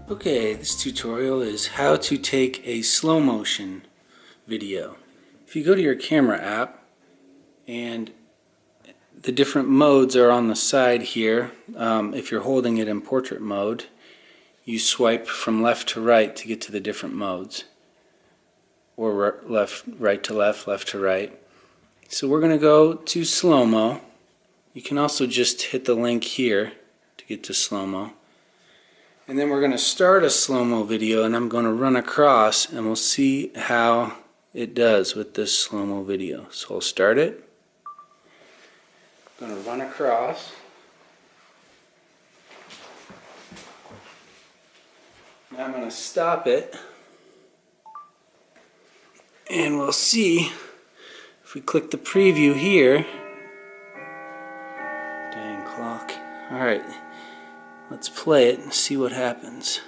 Okay, this tutorial is how to take a slow motion video. If you go to your camera app, and the different modes are on the side here. If you're holding it in portrait mode, you swipe from left to right to get to the different modes, or right to left, left to right. So we're going to go to slow-mo. You can also just hit the link here to get to slow-mo. And then we're going to start a slow-mo video, and I'm going to run across, and we'll see how it does with this slow-mo video. So I'll start it. I'm going to run across. Now I'm going to stop it. And we'll see if we click the preview here. Dang clock. Alright. Let's play it and see what happens.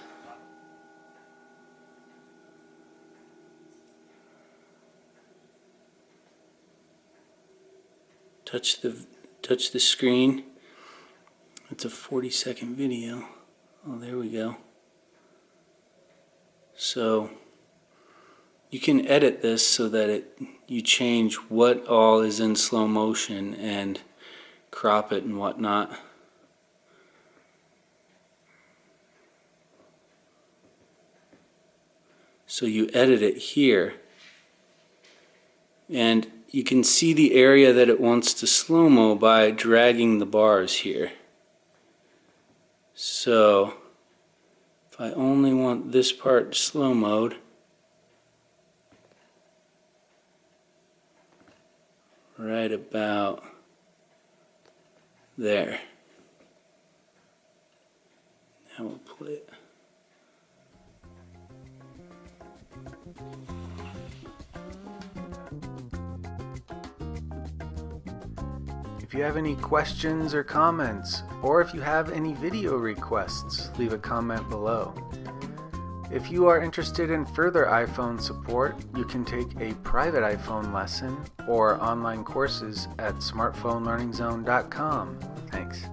Touch the screen. It's a 40-second video. Oh, there we go. So you can edit this so that you change what all is in slow motion and crop it and whatnot. So you edit it here, and you can see the area that it wants to slow-mo by dragging the bars here. So if I only want this part slow mode, right about there. Now we'll play it. If you have any questions or comments, or if you have any video requests, leave a comment below. If you are interested in further iPhone support, you can take a private iPhone lesson or online courses at smartphonelearningzone.com. Thanks.